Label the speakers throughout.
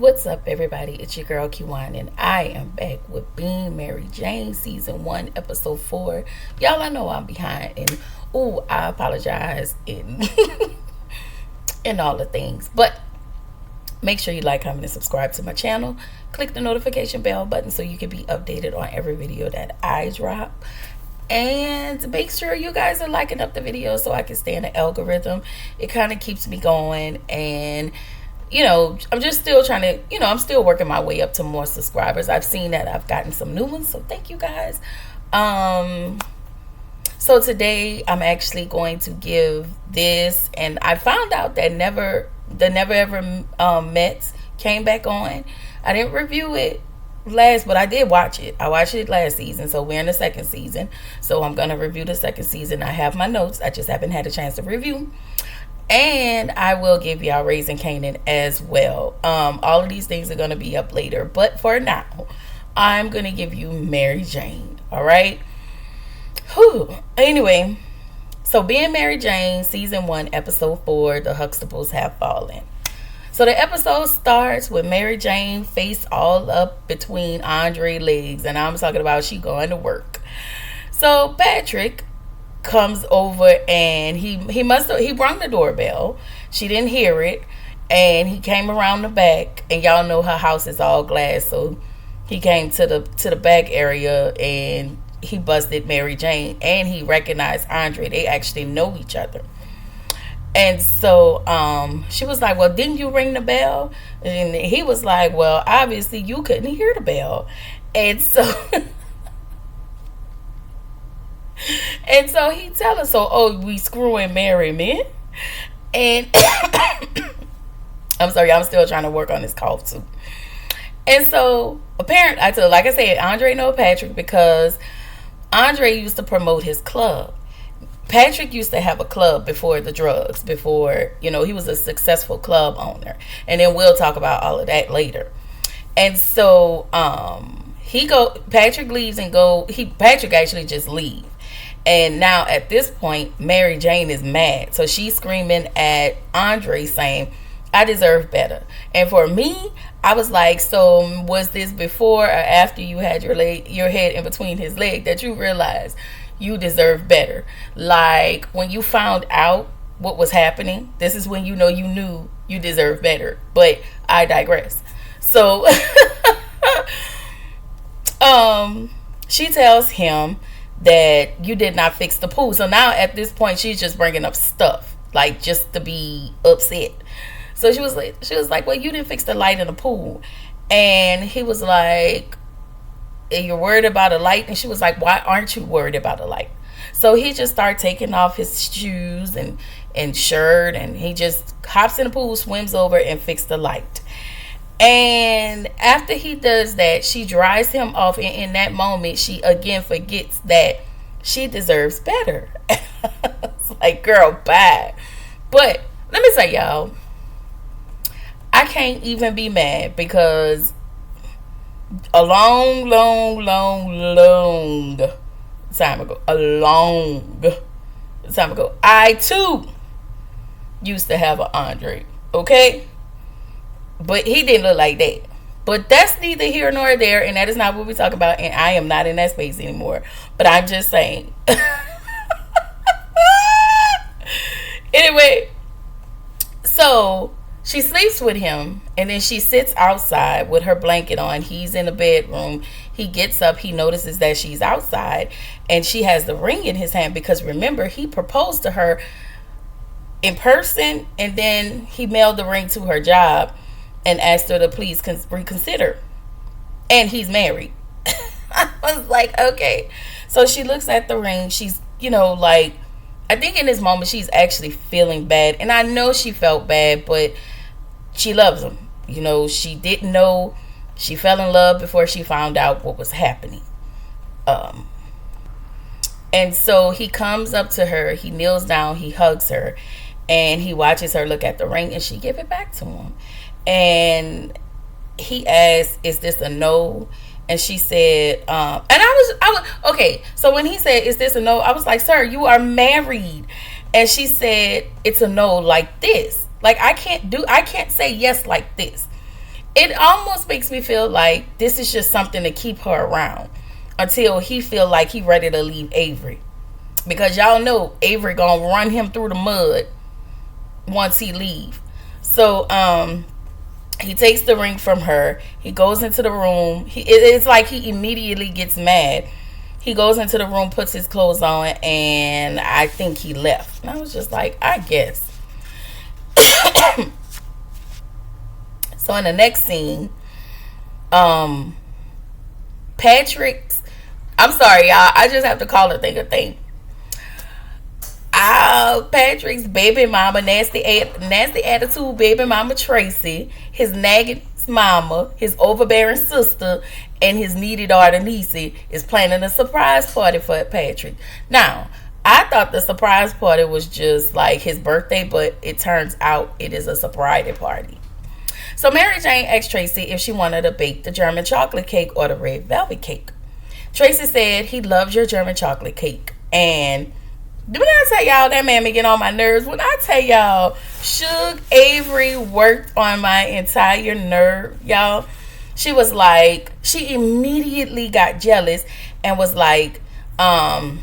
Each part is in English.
Speaker 1: What's up, everybody? It's your girl Kiwan, and I am back with Being Mary Jane, season 1, episode 4. Y'all, I know I'm behind, and I apologize and and all the things. But make sure you like, comment, and subscribe to my channel. Click the notification bell button so you can be updated on every video that I drop. And make sure you guys are liking up the video so I can stay in the algorithm. It kind of keeps me going, and I'm just still trying to, I'm still working my way up to more subscribers. I've seen that I've gotten some new ones, so thank you guys. So today I'm actually going to give this, and I found out that the Never Ever Mets came back on. I didn't review it but I did watch it. I watched it last season, so we're in the second season. So I'm gonna review the second season. I have my notes. I just haven't had a chance to review. And I will give y'all Raising Kanan as well. All of these things are going to be up later. But for now, I'm going to give you Mary Jane. All right? Whew. Anyway, so Being Mary Jane, season 1, episode 4, the Huxtables have fallen. So the episode starts with Mary Jane face all up between Andre's legs. And I'm talking about she going to work. So Patrick comes over, and he rung the doorbell. She didn't hear it, and he came around the back, and y'all know her house is all glass, so he came to the back area, and he busted Mary Jane, and he recognized Andre. They actually know each other. And so she was like, well, didn't you ring the bell? And he was like, well, obviously you couldn't hear the bell. And so and so he tell her, so, we screwing Mary, man. And I'm sorry, I'm still trying to work on this cough too. And so apparently, like I said, Andre know Patrick because Andre used to promote his club. Patrick used to have a club before the drugs, before, he was a successful club owner. And then we'll talk about all of that later. And so Patrick leaves and Patrick actually just leaves. And now at this point, Mary Jane is mad. So she's screaming at Andre saying, I deserve better. And for me, I was like, so was this before or after you had your head in between his leg that you realized you deserve better? Like when you found out what was happening, this is when you knew you deserve better. But I digress. So she tells him that you did not fix the pool. So now at this point, she's just bringing up stuff, like just to be upset. So she was like, well, you didn't fix the light in the pool. And he was like, you're worried about a light? And she was like, why aren't you worried about a light? So he just started taking off his shoes and shirt, and he just hops in the pool, swims over, and fixes the light. And after he does that, she dries him off. And in that moment, she again forgets that she deserves better. It's like, girl, bye. But let me say, y'all, I can't even be mad because a long time ago, I too used to have an Andre, okay? But he didn't look like that. But that's neither here nor there, and that is not what we talk about, and I am not in that space anymore. But I'm just saying. Anyway, so she sleeps with him, and then she sits outside with her blanket on. He's in the bedroom. He gets up. He notices that she's outside, and she has the ring in his hand because, remember, he proposed to her in person, and then he mailed the ring to her job and asked her to please reconsider. And he's married. I was like, okay. So she looks at the ring. She's, like, I think in this moment she's actually feeling bad. And I know she felt bad, but she loves him. She didn't know. She fell in love before she found out what was happening. And so he comes up to her. He kneels down. He hugs her. And he watches her look at the ring, and she give it back to him. And he asked, is this a no? And she said, and I was okay. So when he said, is this a no? I was like, sir, you are married. And she said, it's a no like this. Like, I can't say yes like this. It almost makes me feel like this is just something to keep her around until he feel like he ready to leave Avery, because y'all know Avery gonna run him through the mud once he leave. So he takes the ring from her. He goes into the room. It's like he immediately gets mad. He goes into the room, puts his clothes on, and I think he left. And I was just like, I guess. So in the next scene, Patrick's, I'm sorry, y'all, I just have to call a thing a thing. Patrick's baby mama, nasty attitude baby mama Tracy, his nagging mama, his overbearing sister, and his needy daughter Niecy is planning a surprise party for Patrick. Now, I thought the surprise party was just like his birthday, but it turns out it is a sobriety party. So Mary Jane asked Tracy if she wanted to bake the German chocolate cake or the red velvet cake. Tracy said he loves your German chocolate cake. And did I tell y'all that man be getting on my nerves? When I tell y'all, Suge Avery worked on my entire nerve, y'all. She was like, she immediately got jealous and was like, the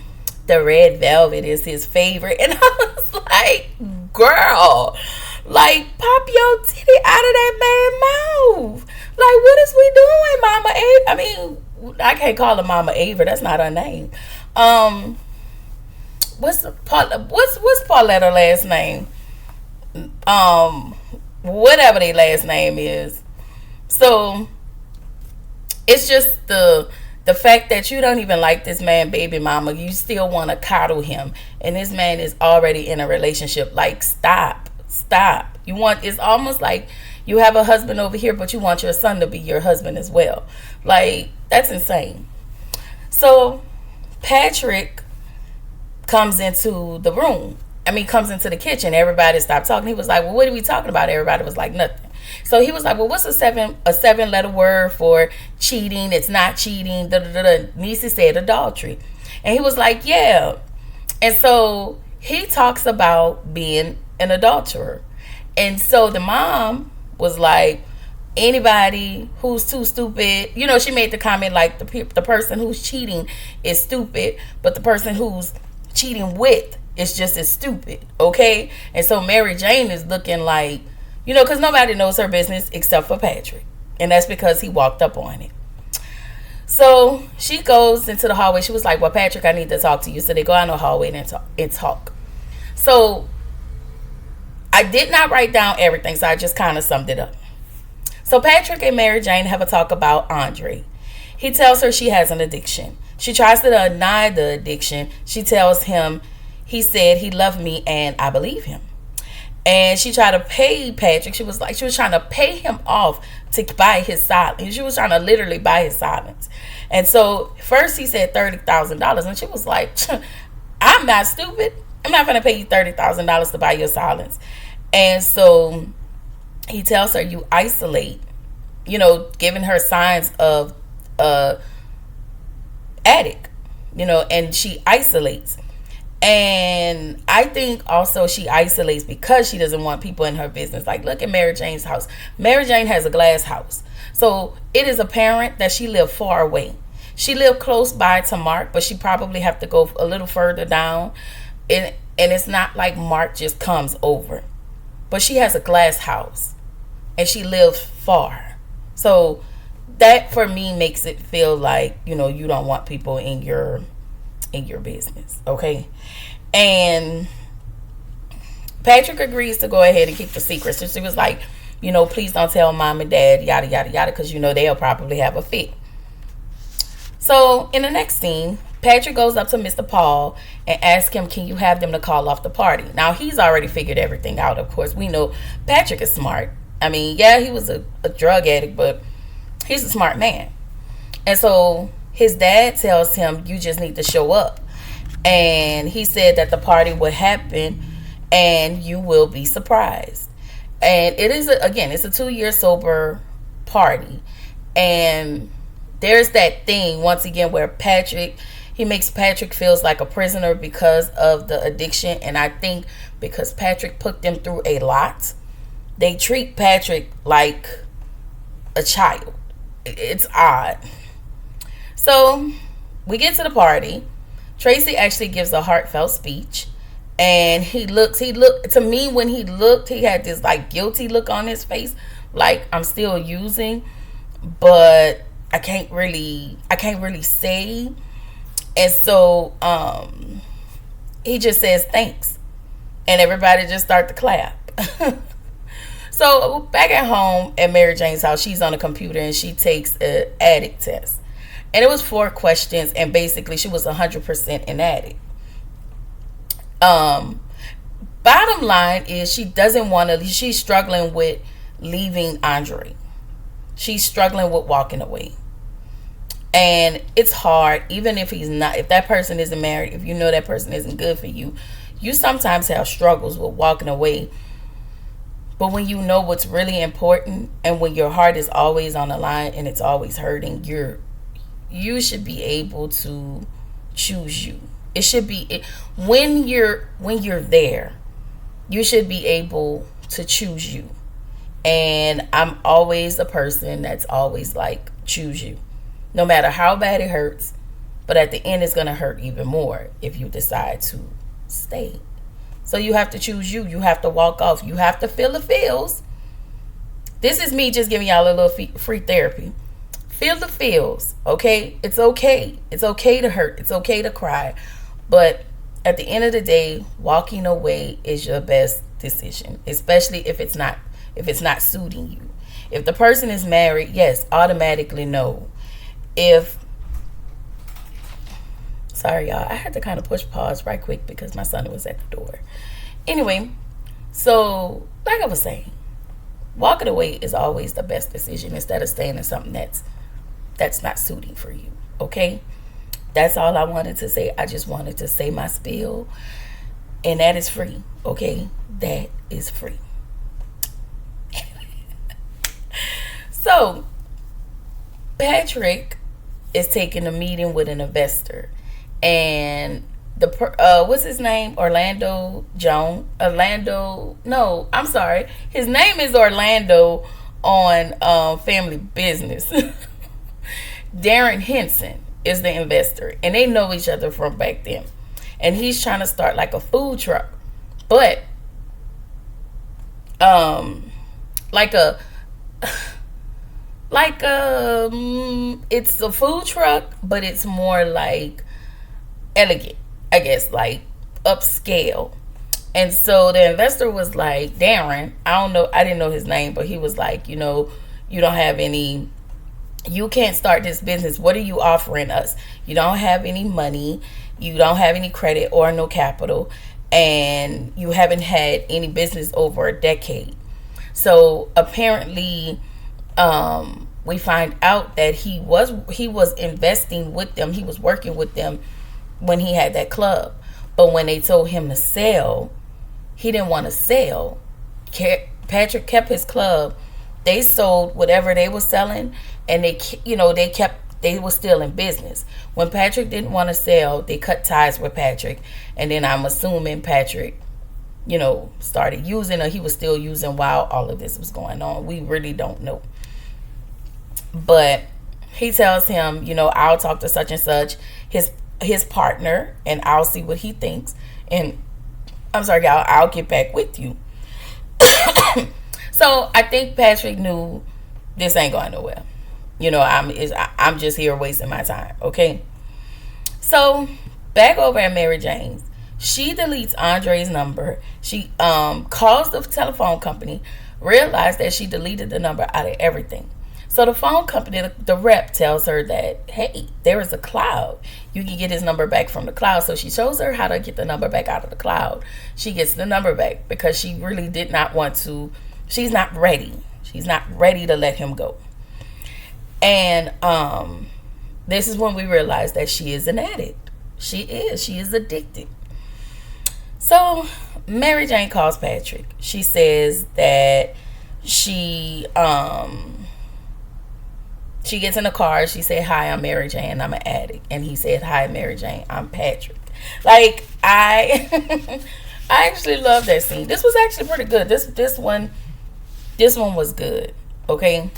Speaker 1: red velvet is his favorite. And I was like, girl, like, pop your titty out of that man's mouth. Like, what is we doing, Mama Avery? I mean, I can't call her Mama Avery. That's not her name. What's Pauletta's last name? Whatever their last name is. So it's just the fact that you don't even like this man, baby mama. You still want to coddle him, and this man is already in a relationship. Like, stop. It's almost like you have a husband over here, but you want your son to be your husband as well. Like, that's insane. So Patrick comes into the room. Comes into the kitchen. Everybody stopped talking. He was like, well, what are we talking about? Everybody was like, nothing. So he was like, well, what's a seven letter word for cheating? It's not cheating. Niecy said adultery. And he was like, yeah. And so he talks about being an adulterer. And so the mom was like, anybody who's too stupid, she made the comment like the person who's cheating is stupid, but the person who's cheating with is just as stupid, okay? And so Mary Jane is looking like, because nobody knows her business except for Patrick. And that's because he walked up on it. So she goes into the hallway. She was like, well, Patrick, I need to talk to you. So they go out in the hallway and talk. So I did not write down everything, so I just kind of summed it up. So Patrick and Mary Jane have a talk about Andre. He tells her she has an addiction. She tries to deny the addiction. She tells him he said he loved me, and I believe him. And she tried to pay Patrick. She was trying to pay him off to buy his silence. She was trying to literally buy his silence. And so first he said $30,000, and she was like, I'm not stupid. I'm not going to pay you $30,000 to buy your silence. And so he tells her, you isolate, giving her signs of addict, and she isolates. And I think also she isolates because she doesn't want people in her business. Like, look at Mary Jane's house. Mary Jane has a glass house. So it is apparent that she lived far away. She lived close by to Mark, but she probably have to go a little further down. And it's not like Mark just comes over. But she has a glass house. And she lives far. So that for me makes it feel like, you don't want people in your business, okay? And Patrick agrees to go ahead and keep the secret. So she was like, please don't tell mom and dad, yada, yada, yada, because, they'll probably have a fit. So in the next scene, Patrick goes up to Mr. Paul and asks him, can you have them to call off the party? Now, he's already figured everything out, of course. We know Patrick is smart. Yeah, he was a drug addict, but he's a smart man. And so his dad tells him, you just need to show up. And he said that the party would happen and you will be surprised. And it is, it's a 2-year sober party. And there's that thing, once again, where he makes Patrick feels like a prisoner because of the addiction. And I think because Patrick put them through a lot, they treat Patrick like a child. It's odd. So we get to the party. Tracy actually gives a heartfelt speech. And he looked, to me, when he looked, he had this like guilty look on his face. Like, I'm still using, but I can't really say. And so he just says thanks. And everybody just start to clap. So back at home at Mary Jane's house, she's on a computer and she takes an addict test. And it was 4 questions, and basically she was 100% an addict. Bottom line is she doesn't want to, she's struggling with leaving Andre. She's struggling with walking away. And it's hard, even if if that person isn't married, if you know that person isn't good for you, you sometimes have struggles with walking away. But when you know what's really important, and when your heart is always on the line and it's always hurting, you should be able to choose you. It should be when you're there, you should be able to choose you. And I'm always a person that's always like, choose you. No matter how bad it hurts, but at the end it's going to hurt even more if you decide to stay. So you have to choose you. You have to walk off. You have to feel the feels. This is me just giving y'all a little free therapy. Feel the feels, okay? It's okay. It's okay to hurt. It's okay to cry. But at the end of the day, walking away is your best decision, especially if it's not suiting you. If the person is married, yes, automatically no. Sorry, y'all, I had to kind of push pause right quick because my son was at the door. Anyway, so like I was saying, walking away is always the best decision instead of staying in something that's not suiting for you, okay? That's all I wanted to say. I just wanted to say my spiel, and that is free, okay? That is free. So, Patrick is taking a meeting with an investor, and what's his name? His name is Orlando on Family Business. Darren Henson is the investor, and they know each other from back then. And he's trying to start like a food truck, but it's a food truck, but it's more like elegant, I guess, like upscale. And so the investor was like, Darren, I didn't know his name, but he was like, you can't start this business. What are you offering us? You don't have any money, you don't have any credit or no capital, and you haven't had any business over a decade. So apparently, we find out that he was investing with them. He was working with them when he had that club. But when they told him to sell, he didn't want to sell. Patrick kept his club. They sold whatever they were selling, and they were still in business. When Patrick didn't want to sell, they cut ties with Patrick. And then I'm assuming Patrick, started using, or he was still using while all of this was going on. We really don't know. But he tells him, I'll talk to such and such, his partner, and I'll see what he thinks. And I'm sorry, y'all, I'll get back with you. So I think Patrick knew this ain't going nowhere. I'm just here wasting my time, okay? So back over at Mary Jane's, she deletes Andre's number. She calls the telephone company, realized that she deleted the number out of everything. So the phone company, the rep, tells her that, hey, there is a cloud. You can get his number back from the cloud. So she shows her how to get the number back out of the cloud. She gets the number back because she really did not want to. She's not ready. She's not ready to let him go. And this is when we realize that she is an addict. She is addicted. So Mary Jane calls Patrick. She says that she gets in the car. She said, hi, I'm Mary Jane. I'm an addict. And he said, hi, Mary Jane. I'm Patrick. Like, I actually love that scene. This was actually pretty good. This one was good. Okay.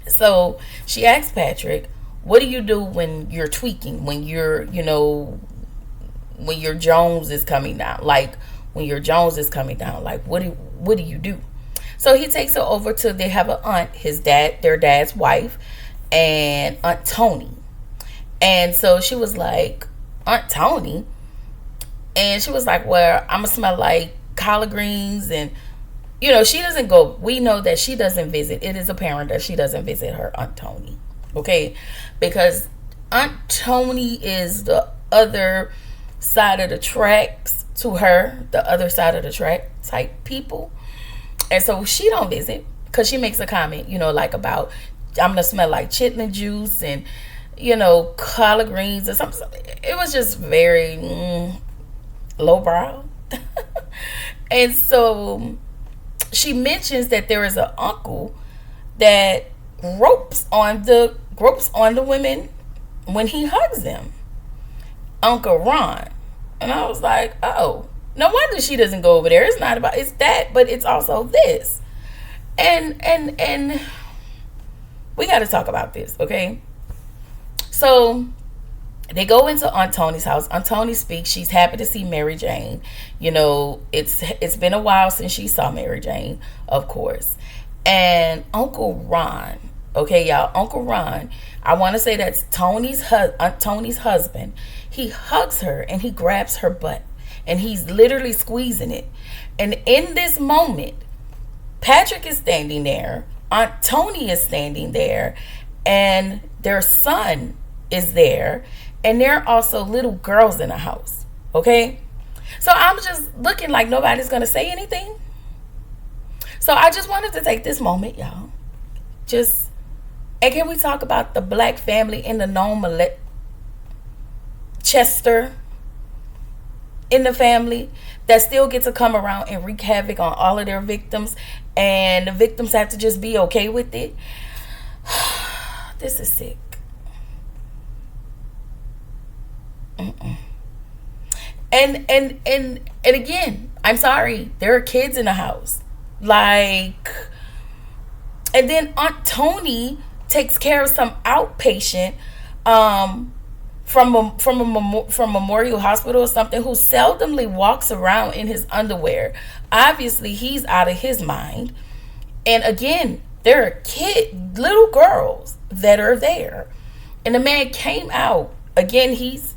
Speaker 1: So she asked Patrick, what do you do when you're tweaking, when you're, when your Jones is coming down? Like, when your Jones is coming down, like, what do you do? So he takes her over to, they have an aunt, their dad's wife, and Aunt Tony. And so she was like, Aunt Tony? And she was like, well, I'm going to smell like collard greens. And, she doesn't go. We know that she doesn't visit. It is apparent that she doesn't visit her Aunt Tony. Okay? Because Aunt Tony is the other side of the tracks to her, the other side of the track type people. And so she don't visit because she makes a comment, like about, I'm going to smell like chitlin juice and, collard greens or something. It was just very lowbrow. And so she mentions that there is an uncle that ropes on the women when he hugs them. Uncle Ron. And I was like, oh, no wonder she doesn't go over there. It's not about, it's that, but it's also this. And we got to talk about this, okay? So they go into Aunt Tony's house. Aunt Tony speaks. She's happy to see Mary Jane. It's been a while since she saw Mary Jane, of course. And Uncle Ron, okay, y'all, Uncle Ron, I want to say that's Aunt Tony's husband. He hugs her and he grabs her butt. And he's literally squeezing it. And in this moment, Patrick is standing there. Aunt Tony is standing there. And their son is there. And there are also little girls in the house. Okay? So I'm just looking like nobody's going to say anything. So I just wanted to take this moment, y'all. And can we talk about the black family in the Nome Chester in the family that still get to come around and wreak havoc on all of their victims, and the victims have to just be okay with it? This is sick. And again, I'm sorry, there are kids in the house. Like, and then Aunt Tony takes care of some outpatient from Memorial Hospital or something, who seldomly walks around in his underwear. Obviously, he's out of his mind. And again, there are little girls that are there. And the man came out. Again, he's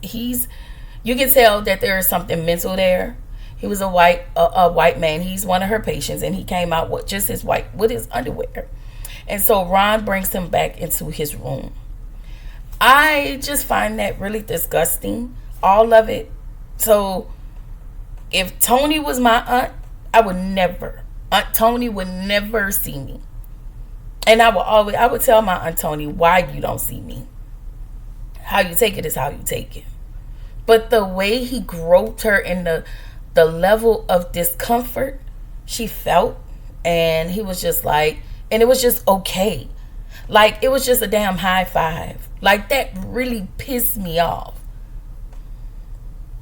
Speaker 1: you can tell that there is something mental there. He was a white man. He's one of her patients, and he came out with just with his underwear. And so Ron brings him back into his room. I just find that really disgusting, all of it. So if Tony was my aunt, Aunt Tony would never see me. And I would tell my Aunt Tony, why you don't see me? How you take it is how you take it. But the way he groped her in the level of discomfort she felt, and he was just like, and it was just okay. Like, it was just a damn high five. Like, that really pissed me off.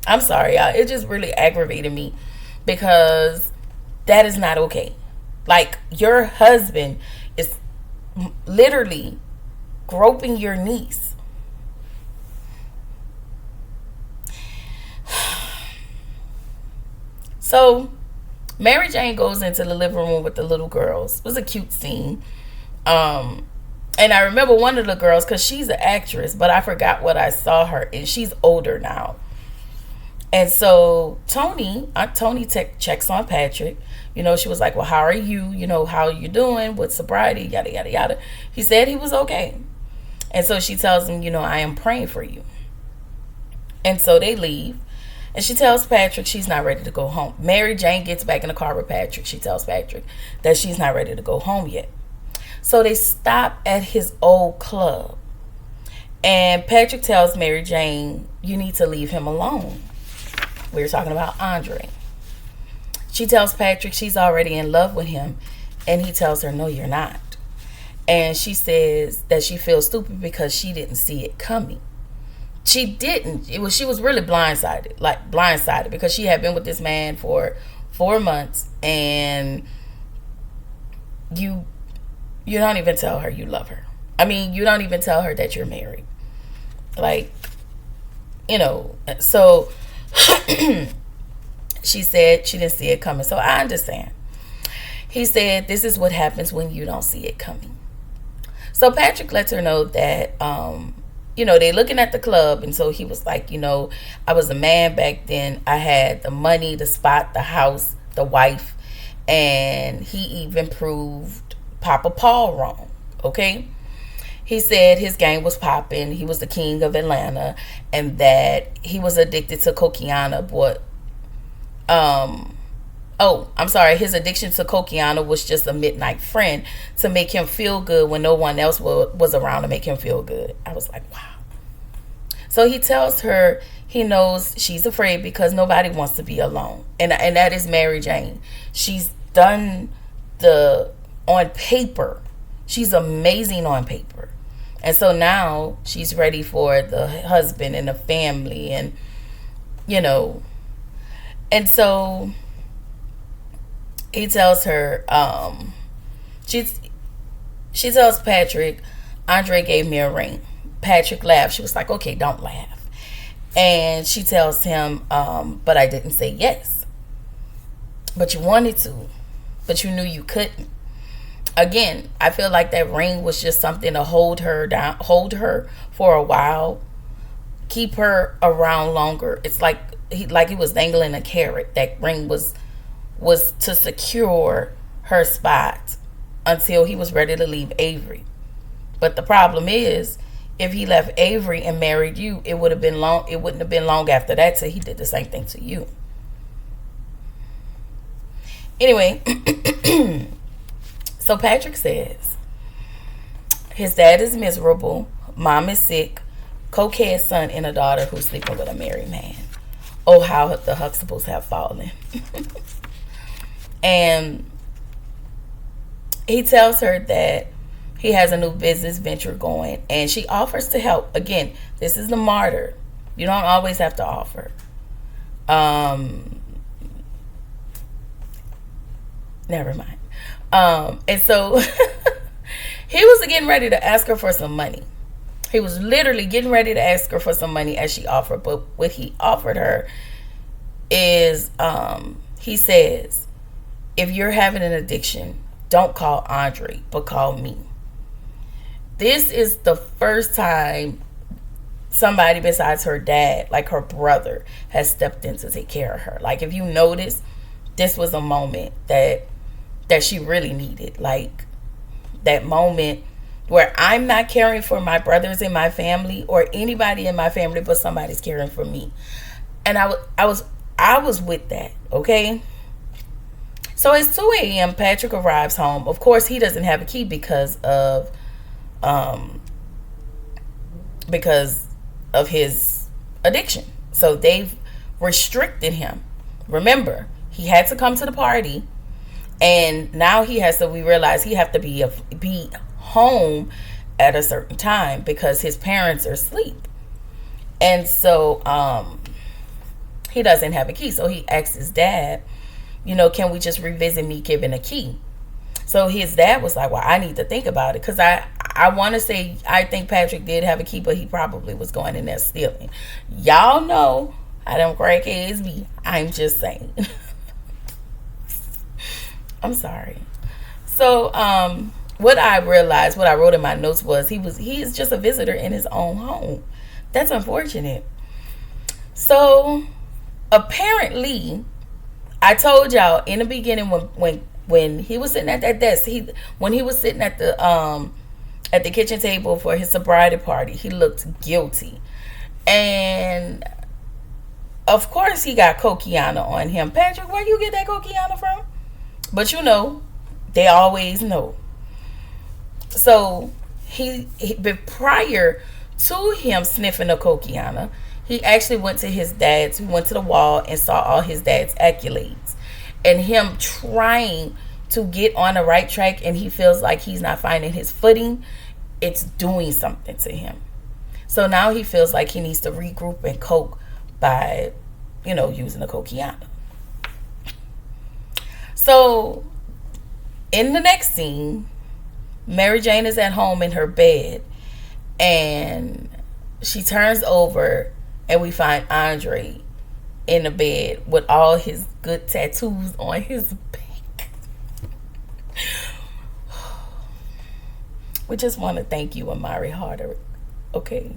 Speaker 1: I'm sorry, y'all. It just really aggravated me, because that is not okay. Like, your husband is literally groping your niece. So Mary Jane goes into the living room with the little girls. It was a cute scene. And I remember one of the girls, because she's an actress, but I forgot what I saw her in. She's older now. And so Aunt Tony checks on Patrick. She was like, well, how are you? How are you doing with sobriety? Yada, yada, yada. He said he was okay. And so she tells him, I am praying for you. And so they leave. And she tells Patrick she's not ready to go home. Mary Jane gets back in the car with Patrick. She tells Patrick that she's not ready to go home yet. So they stop at his old club. And Patrick tells Mary Jane, you need to leave him alone. We were talking about Andre. She tells Patrick she's already in love with him. And he tells her, no, you're not. And she says that she feels stupid because she didn't see it coming. She didn't. She was really blindsided because she had been with this man for 4 months, and you don't even tell her you love her. I mean, you don't even tell her that you're married. Like, so she said she didn't see it coming. So I understand. He said, this is what happens when you don't see it coming. So Patrick lets her know that, they looking at the club. And so he was like, I was a man back then. I had the money, the spot, the house, the wife. And he even proved Papa Paul wrong. Okay? He said his game was popping. He was the king of Atlanta. And that he was addicted to Coquiana. But, I'm sorry. His addiction to Coquiana was just a midnight friend to make him feel good when no one else was around to make him feel good. I was like, wow. So he tells her he knows she's afraid because nobody wants to be alone. And that is Mary Jane. She's done on paper. She's amazing on paper. And so now she's ready for the husband and the family and, and so he tells her, she tells Patrick, Andre gave me a ring. Patrick laughed. She was like, okay, don't laugh. And she tells him, but I didn't say yes. But you wanted to, but you knew you couldn't. Again, I feel like that ring was just something to hold her for a while, keep her around longer. It's like he was dangling a carrot. That ring was to secure her spot until he was ready to leave Avery. But the problem is, if he left Avery and married you, it wouldn't have been long after that till he did the same thing to you. Anyway, so Patrick says his dad is miserable, mom is sick, cokehead son and a daughter who's sleeping with a married man. Oh, how the Huxtables have fallen. And he tells her that he has a new business venture going, and she offers to help. Again, this is the martyr. You don't always have to offer. Never mind. And so he was getting ready to ask her for some money. He was literally getting ready to ask her for some money as she offered. But what he offered her is, he says, if you're having an addiction, don't call Andre, but call me. This is the first time somebody besides her dad, like her brother, has stepped in to take care of her. Like, if you notice, this was a moment that she really needed. Like, that moment where I'm not caring for my brothers in my family or anybody in my family, but somebody's caring for me. And I was with that, okay? So it's 2 a.m. Patrick arrives home. Of course, he doesn't have a key because of his addiction. So they've restricted him. Remember, he had to come to the party, and now we realize he have to be home at a certain time because his parents are asleep. And so he doesn't have a key. So he asks his dad, can we just revisit me giving a key? So his dad was like, well, I need to think about it. Because I want to say, I think Patrick did have a key, but he probably was going in there stealing. Y'all know how them crackheads be. I'm just saying. I'm sorry. So what I realized, what I wrote in my notes was he is just a visitor in his own home. That's unfortunate. So apparently, I told y'all in the beginning when he was sitting at that desk, when he was sitting at the kitchen table for his sobriety party, he looked guilty. And of course he got Coquiana on him. Patrick, where you get that Coquiana from? But they always know. So but prior to him sniffing the Coquiana, he actually went to his dad's. He went to the wall and saw all his dad's accolades. And him trying to get on the right track, and he feels like he's not finding his footing. It's doing something to him. So now he feels like he needs to regroup and cope by, using the Coquiana. So in the next scene, Mary Jane is at home in her bed, and she turns over, and we find Andre in the bed with all his good tattoos on his back. We just want to thank you, Amari Harder, okay?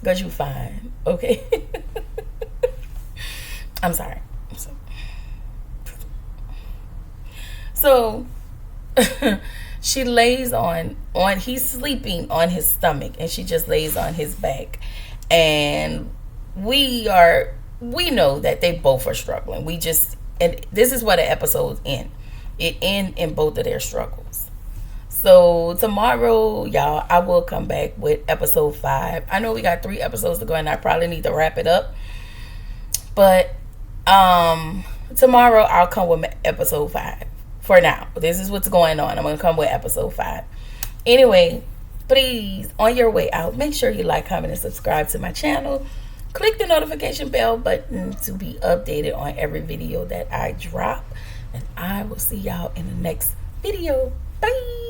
Speaker 1: Because you fine, okay? I'm sorry. So she lays on he's sleeping on his stomach, and she just lays on his back. And we know that they both are struggling. And this is where the episodes end. It ends in both of their struggles. So tomorrow, y'all, I will come back with episode 5. I know we got 3 episodes to go, and I probably need to wrap it up. But tomorrow I'll come with episode 5. For now, this is what's going on. I'm going to come with episode 5. Anyway, please, on your way out, make sure you like, comment, and subscribe to my channel. Click the notification bell button to be updated on every video that I drop. And I will see y'all in the next video. Bye.